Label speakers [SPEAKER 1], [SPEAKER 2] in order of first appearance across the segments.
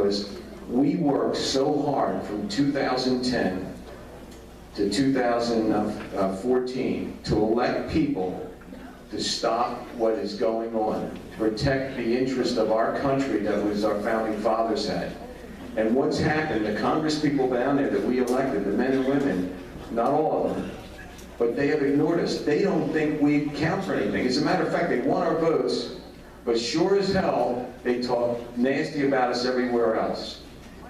[SPEAKER 1] was we worked so hard from 2010 to 2014 to elect people to stop what is going on, to protect the interest of our country that was our founding fathers had. And what's happened, the Congress people down there that we elected, the men and women, not all of them, but they have ignored us. They don't think we count for anything. As a matter of fact, they want our votes, but sure as hell, they talk nasty about us everywhere else.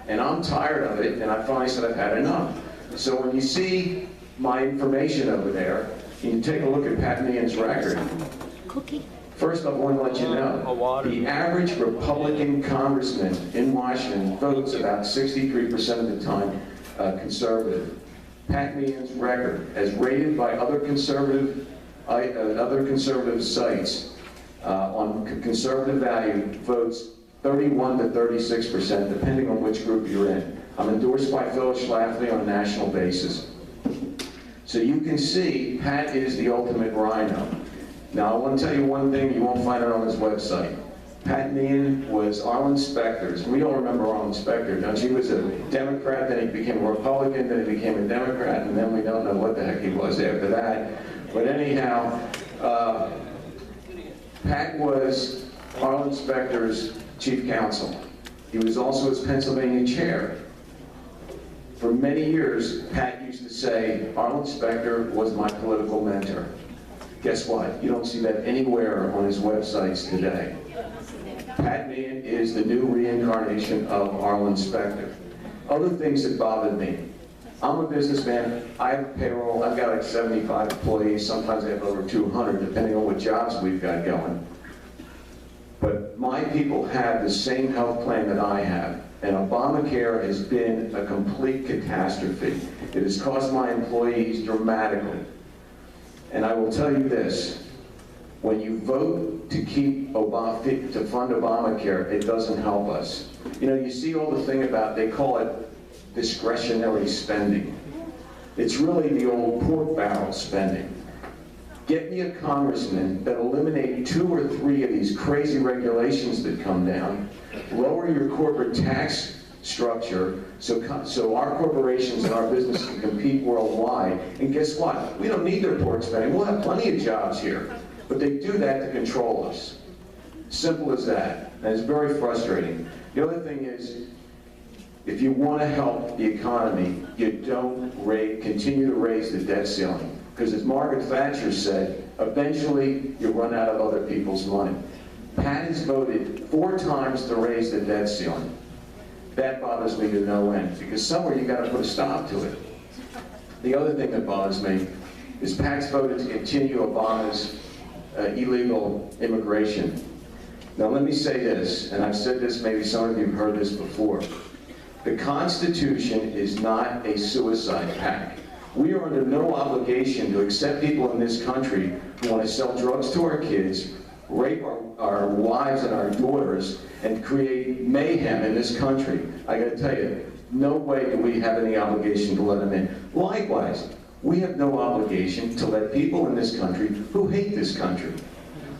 [SPEAKER 1] And I'm tired of it, and I finally said I've had enough. So when you see my information over there, you can take a look at Pat Meehan's record. First, I want to let you know, the average Republican congressman in Washington votes about 63% of the time conservative. Pat Meehan's record, as rated by other conservative sites on conservative value, votes 31 to 36%, depending on which group you're in. I'm endorsed by Phyllis Schlafly on a national basis. So you can see, Pat is the ultimate rhino. Now, I want to tell you one thing, you won't find it on his website. Pat Meehan was Arlen Specter's. We all remember Arlen Specter, don't you? He was a Democrat, then he became a Republican, then he became a Democrat, and then we don't know what the heck he was after that. But anyhow, Pat was Arlen Specter's chief counsel. He was also his Pennsylvania chair. For many years, Pat used to say, Arlen Specter was my political mentor. Guess what? You don't see that anywhere on his websites today. Pat Meehan is the new reincarnation of Arlen Specter. Other things that bothered me. I'm a businessman, I have payroll, I've got like 75 employees, sometimes I have over 200, depending on what jobs we've got going. But my people have the same health plan that I have, and Obamacare has been a complete catastrophe. It has cost my employees dramatically. And I will tell you this, when you vote to keep to fund Obamacare, it doesn't help us. You know, you see all the thing about, they call it discretionary spending. It's really the old pork barrel spending. Get me a congressman that eliminate 2 or 3 of these crazy regulations that come down, lower your corporate tax structure so our corporations and our business can compete worldwide. And guess what? We don't need their pork spending. We'll have plenty of jobs here. But they do that to control us. Simple as that. And it's very frustrating. The other thing is, if you want to help the economy, you don't continue to raise the debt ceiling. Because as Margaret Thatcher said, eventually you run out of other people's money. Pat has voted 4 times to raise the debt ceiling. That bothers me to no end, because somewhere you got to put a stop to it. The other thing that bothers me is Pat's voted to continue Obama's illegal immigration. Now let me say this, and I've said this, maybe some of you have heard this before. The Constitution is not a suicide pact. We are under no obligation to accept people in this country who want to sell drugs to our kids, rape our wives and our daughters, and create mayhem in this country. I gotta tell you, no way do we have any obligation to let them in. Likewise, we have no obligation to let people in this country who hate this country,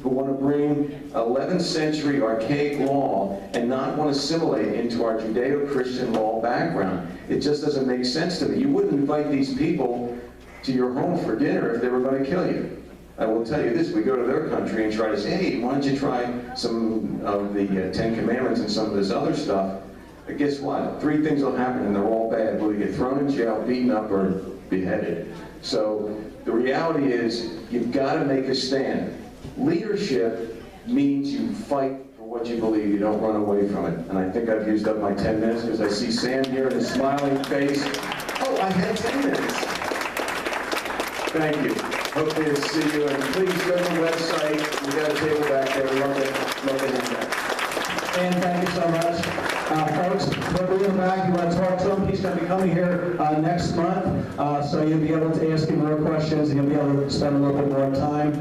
[SPEAKER 1] who want to bring 11th century archaic law and not want to assimilate into our Judeo-Christian law background. It just doesn't make sense to me. You wouldn't invite these people to your home for dinner if they were going to kill you. I will tell you this, we go to their country and try to say, hey, why don't you try some of the 10 Commandments and some of this other stuff? But guess what? 3 things will happen and they're all bad. We'll get thrown in jail, beaten up, or beheaded. So the reality is, you've got to make a stand. Leadership means you fight for what you believe. You don't run away from it. And I think I've used up my 10 minutes because I see Sam here and his smiling face. Oh, I had 10 minutes. Thank you. Hopefully to see you. And please go to the website. We got a table back there. Love to have that.
[SPEAKER 2] And thank you so much. Folks, we'll be back. You want to talk to him? He's going to be coming here next month, so you'll be able to ask him more questions and you'll be able to spend a little bit more time.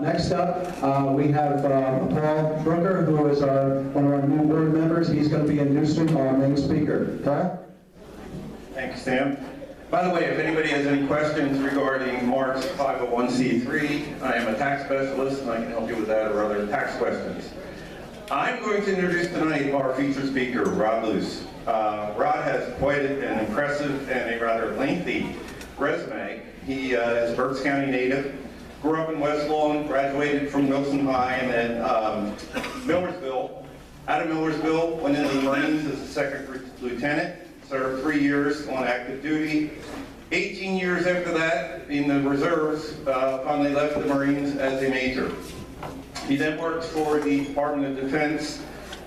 [SPEAKER 2] Next up, we have Paul Brooker, who is one of our new board members. He's going to be in Newston, our main speaker. Paul?
[SPEAKER 3] Thank you, Sam. By the way, if anybody has any questions regarding Mark's 501c3, I am a tax specialist and I can help you with that or other tax questions. I'm going to introduce tonight our featured speaker, Rod Luce. Rod has quite an impressive and a rather lengthy resume. He is a Berks County native, grew up in West Lawn, graduated from Wilson High and then Millersville. Out of Millersville, went into the Marines as a second lieutenant, served 3 years on active duty. 18 years after that in the reserves, finally left the Marines as a major. He then worked for the Department of Defense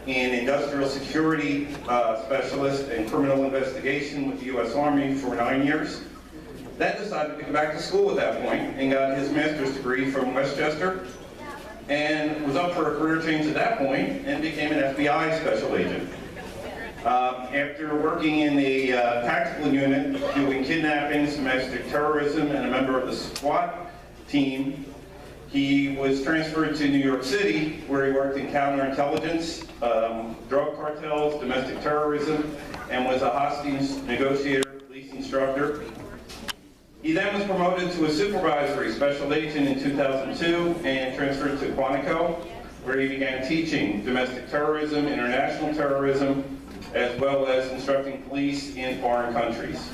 [SPEAKER 3] in industrial security specialist and criminal investigation with the U.S. Army for 9 years. Then decided to go back to school at that point and got his master's degree from Westchester and was up for a career change at that point and became an FBI special agent. After working in the tactical unit, doing kidnappings, domestic terrorism, and a member of the SWAT team, he was transferred to New York City, where he worked in counterintelligence, drug cartels, domestic terrorism, and was a hostage negotiator, police instructor. He then was promoted to a supervisory special agent in 2002 and transferred to Quantico, where he began teaching domestic terrorism, international terrorism, as well as instructing police in foreign countries.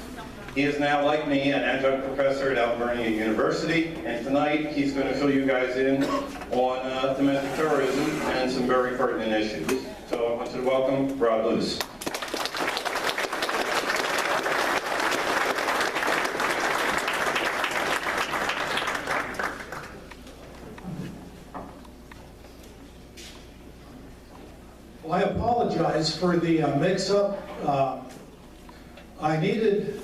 [SPEAKER 3] He is now, like me, an adjunct professor at Albernia University, and tonight he's going to fill you guys in on domestic terrorism and some very pertinent issues. So I want you to welcome Rod Luce.
[SPEAKER 4] Well, I apologize for the mix-up. I needed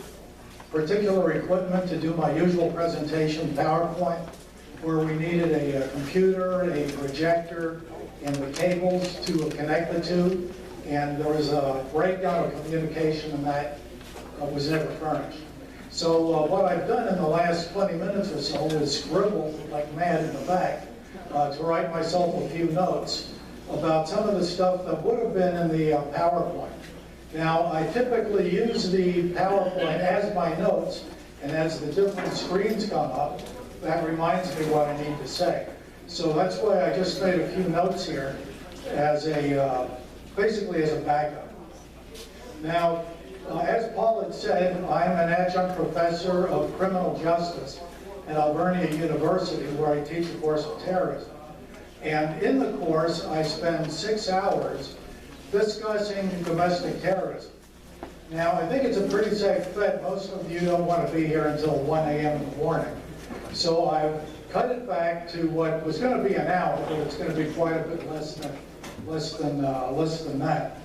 [SPEAKER 4] particular equipment to do my usual presentation, PowerPoint, where we needed a computer, a projector, and the cables to connect the two. And there was a breakdown of communication, and that was never furnished. So what I've done in the last 20 minutes or so is scribble like mad in the back to write myself a few notes about some of the stuff that would have been in the PowerPoint. Now, I typically use the PowerPoint as my notes, and as the different screens come up, that reminds me what I need to say. So that's why I just made a few notes here as a, basically as a backup. Now, as Paul had said, I'm an adjunct professor of criminal justice at Albernia University, where I teach a course of terrorism. And in the course, I spend 6 hours discussing domestic terrorism. Now, I think it's a pretty safe bet. Most of you don't want to be here until 1 a.m. in the morning. So I've cut it back to what was going to be an hour, but it's going to be quite a bit less than that.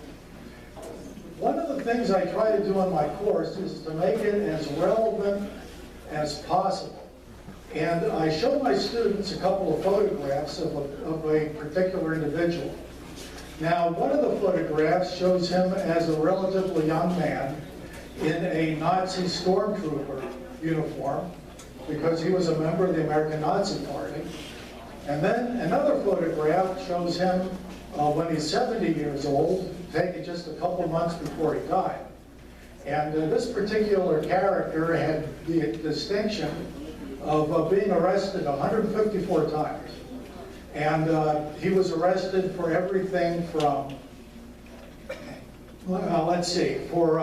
[SPEAKER 4] One of the things I try to do in my course is to make it as relevant as possible. And I show my students a couple of photographs of a particular individual. Now, one of the photographs shows him as a relatively young man in a Nazi stormtrooper uniform, because he was a member of the American Nazi Party. And then another photograph shows him when he's 70 years old, taken just a couple months before he died. And this particular character had the distinction of being arrested 154 times. And he was arrested for everything from, let's see, for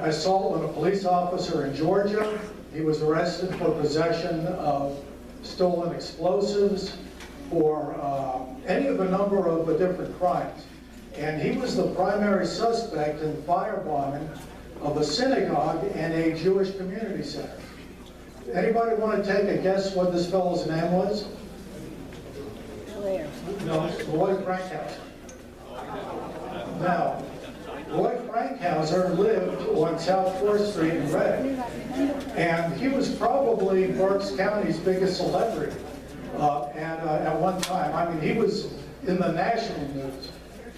[SPEAKER 4] assault on a police officer in Georgia. He was arrested for possession of stolen explosives, for any of a number of different crimes. And he was the primary suspect in firebombing of a synagogue and a Jewish community center. Anybody want to take a guess what this fellow's name was? No, Roy Frankhauser. Now, Roy Frankhauser lived on South 4th Street in Reading, and he was probably Berks County's biggest celebrity at one time. I mean, he was in the national news,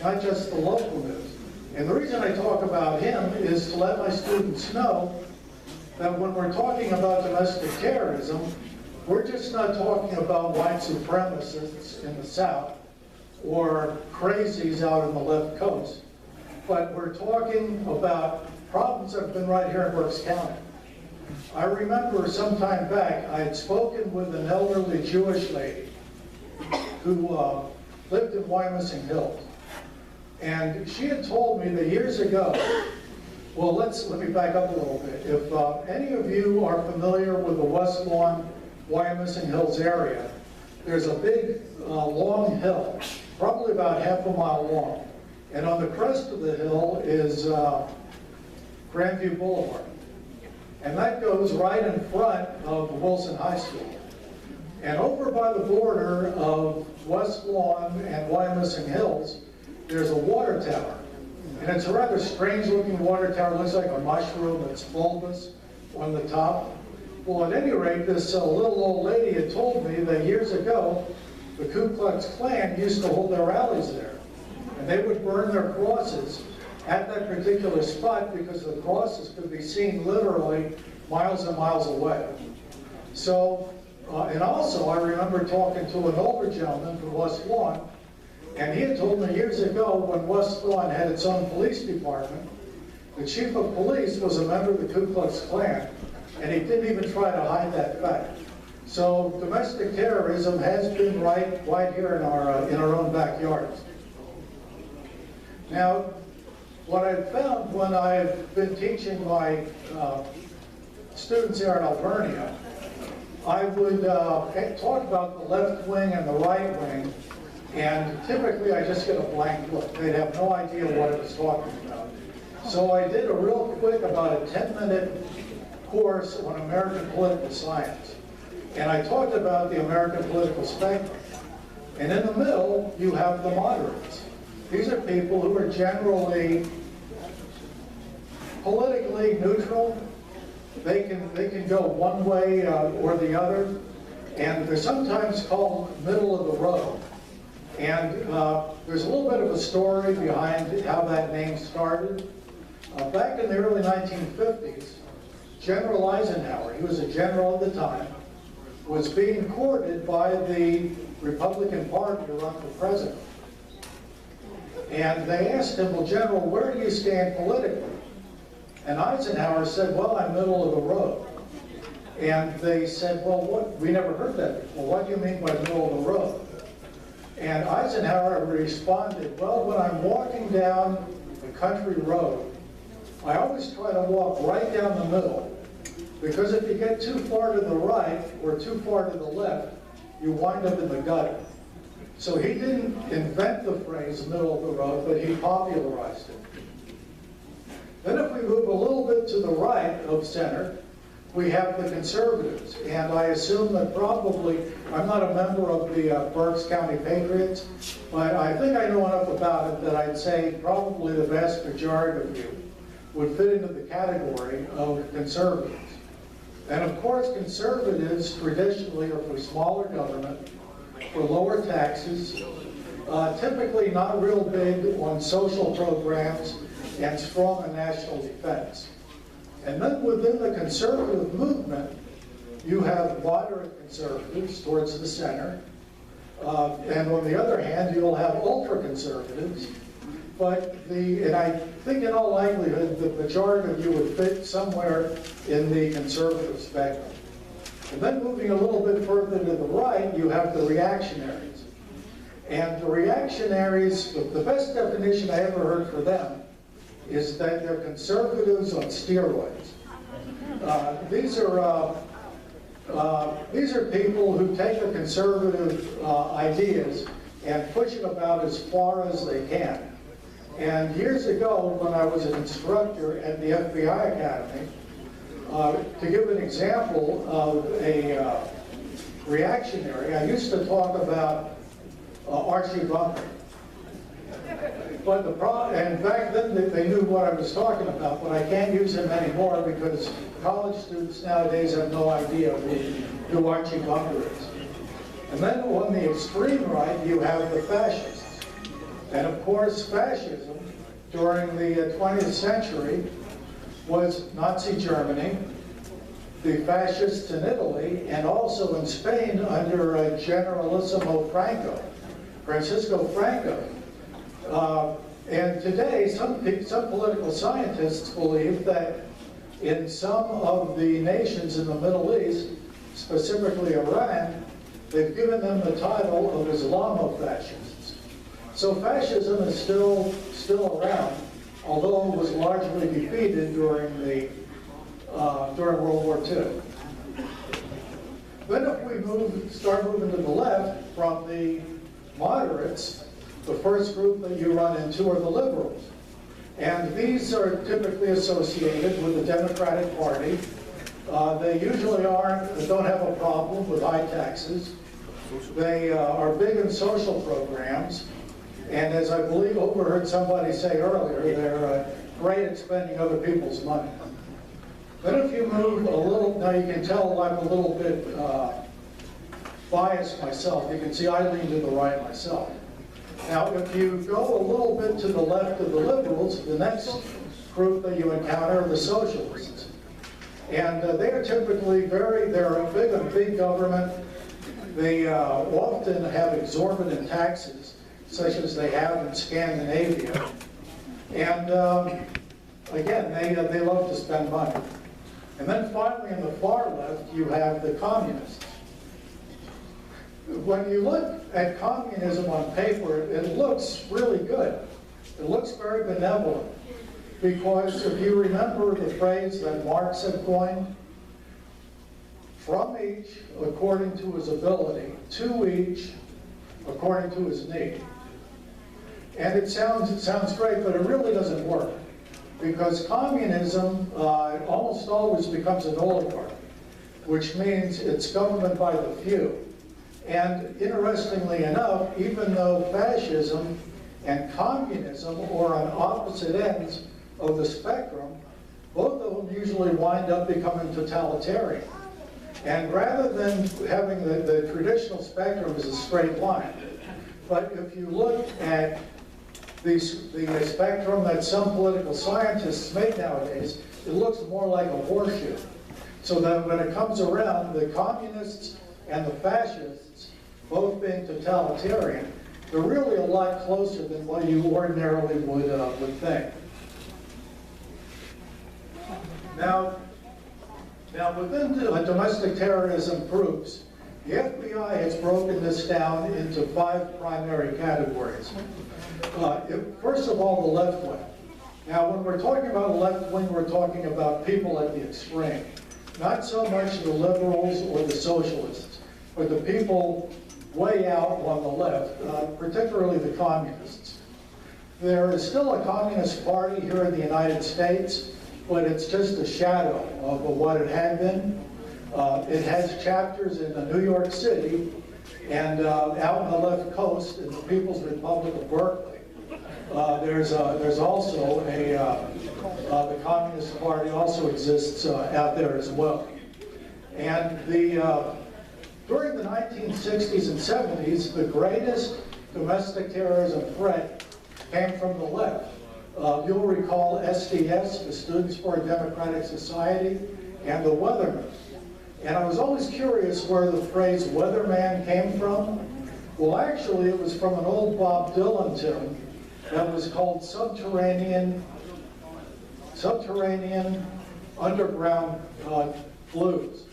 [SPEAKER 4] not just the local news. And the reason I talk about him is to let my students know that when we're talking about domestic terrorism, we're just not talking about white supremacists in the South or crazies out on the left coast, but we're talking about problems that have been right here in Berks County. I remember some time back, I had spoken with an elderly Jewish lady who lived in Wyomissing Hills. And she had told me that years ago, well, let me back up a little bit. If any of you are familiar with the West Lawn, Wyomissing Hills area, there's a big, long hill, probably about half a mile long. And on the crest of the hill is Grandview Boulevard. And that goes right in front of Wilson High School. And over by the border of West Lawn and Wyomissing Hills, there's a water tower. And it's a rather strange looking water tower. It looks like a mushroom. It's bulbous on the top. Well, at any rate, this little old lady had told me that years ago, the Ku Klux Klan used to hold their rallies there. And they would burn their crosses at that particular spot because the crosses could be seen literally miles and miles away. So, and also I remember talking to an older gentleman from West Lawn, and he had told me years ago when West Lawn had its own police department, the chief of police was a member of the Ku Klux Klan, and he didn't even try to hide that fact. So domestic terrorism has been right here in our own backyards. Now, what I've found when I've been teaching my students here in Alvernia, I would talk about the left wing and the right wing, and typically I just get a blank look. They'd have no idea what I was talking about. So I did a real quick, about a 10-minute course on American political science. And I talked about the American political spectrum. And in the middle, you have the moderates. These are people who are generally politically neutral. They can go one way or the other. And they're sometimes called middle of the road. And there's a little bit of a story behind how that name started. Back in the early 1950s, General Eisenhower, he was a general at the time, was being courted by the Republican Party to run for president. And they asked him, well, General, where do you stand politically? And Eisenhower said, well, I'm middle of the road. And they said, well, what? We never heard that before. What do you mean by middle of the road? And Eisenhower responded, well, when I'm walking down the country road, I always try to walk right down the middle, because if you get too far to the right or too far to the left, you wind up in the gutter. So he didn't invent the phrase middle of the road, but he popularized it. Then if we move a little bit to the right of center, we have the conservatives. And I assume that probably, I'm not a member of the Berks County Patriots, but I think I know enough about it that I'd say probably the vast majority of you would fit into the category of conservatives. And of course, conservatives traditionally are for smaller government, for lower taxes, typically not real big on social programs, and strong on national defense. And then within the conservative movement, you have moderate conservatives towards the center, and on the other hand, you'll have ultra-conservatives. But and I think in all likelihood, the majority of you would fit somewhere in the conservative spectrum. And then moving a little bit further to the right, you have the reactionaries. And the reactionaries, the best definition I ever heard for them is that they're conservatives on steroids. These are people who take the conservative ideas and push it about as far as they can. And years ago, when I was an instructor at the FBI Academy, to give an example of a reactionary, I used to talk about Archie Bunker. But and back then they knew what I was talking about, but I can't use him anymore because college students nowadays have no idea who Archie Bunker is. And then on the extreme right, you have the fascists. And of course, fascism during the 20th century was Nazi Germany, the fascists in Italy, and also in Spain under Generalissimo Francisco Franco. And today, some political scientists believe that in some of the nations in the Middle East, specifically Iran, they've given them the title of Islamofascists. So fascism is still around, although it was largely defeated during World War II. Then if we start moving to the left from the moderates, the first group that you run into are the liberals. And these are typically associated with the Democratic Party. They usually don't have a problem with high taxes. They are big in social programs. And as I believe overheard somebody say earlier, they're great at spending other people's money. Then if you move a little, now you can tell I'm a little bit biased myself. You can see I lean to the right myself. Now if you go a little bit to the left of the liberals, the next group that you encounter are the socialists. And they are typically they're big on big government. They often have exorbitant taxes, such as they have in Scandinavia. And again, they love to spend money. And then finally, in the far left, you have the communists. When you look at communism on paper, it looks really good. It looks very benevolent. Because if you remember the phrase that Marx had coined, from each according to his ability, to each according to his need. And it sounds great, but it really doesn't work. Because communism almost always becomes an oligarchy, which means it's government by the few. And interestingly enough, even though fascism and communism are on opposite ends of the spectrum, both of them usually wind up becoming totalitarian. And rather than having the traditional spectrum as a straight line, but if you look at the spectrum that some political scientists make nowadays, it looks more like a horseshoe. So that when it comes around, the communists and the fascists, both being totalitarian, they're really a lot closer than what you ordinarily would think. Now within domestic terrorism groups, the FBI has broken this down into 5 primary categories. First of all, the left wing. Now, when we're talking about the left wing, we're talking about people at the extreme. Not so much the liberals or the socialists, but the people way out on the left, particularly the communists. There is still a communist party here in the United States, but it's just a shadow of what it had been. It has chapters in New York City and out on the left coast in the People's Republic of Berkeley. There's also the Communist Party also exists out there as well. And during the 1960s and 70s, the greatest domestic terrorism threat came from the left. You'll recall SDS, the Students for a Democratic Society, and the Weathermen. And I was always curious where the phrase weatherman came from. Well, actually, it was from an old Bob Dylan tune that was called Subterranean Underground Blues.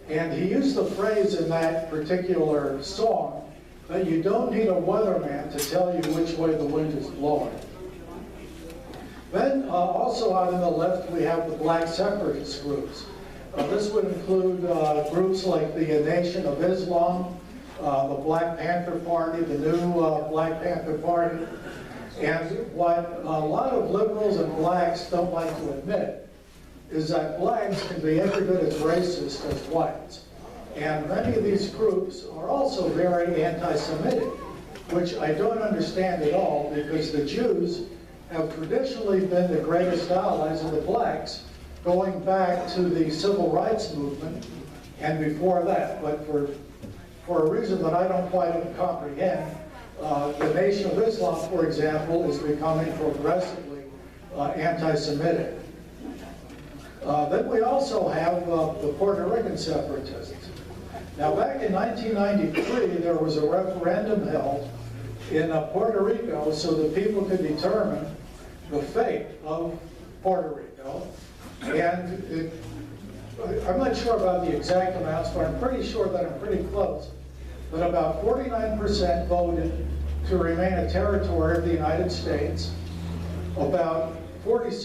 [SPEAKER 4] And he used the phrase in that particular song that you don't need a weatherman to tell you which way the wind is blowing. Then also out on the left, we have the black separatist groups. This would include groups like the Nation of Islam, the Black Panther Party, the new Black Panther Party. And what a lot of liberals and blacks don't like to admit is that blacks can be every bit as racist as whites. And many of these groups are also very anti-Semitic, which I don't understand at all, because the Jews have traditionally been the greatest allies of the blacks, going back to the civil rights movement and before that. But for a reason that I don't quite comprehend, the Nation of Islam, for example, is becoming progressively anti-Semitic. Then we also have the Puerto Rican separatists. Now, back in 1993, there was a referendum held in Puerto Rico so that people could determine the fate of Puerto Rico. And I'm not sure about the exact amounts, but I'm pretty sure that I'm pretty close. But about 49% voted to remain a territory of the United States. About 46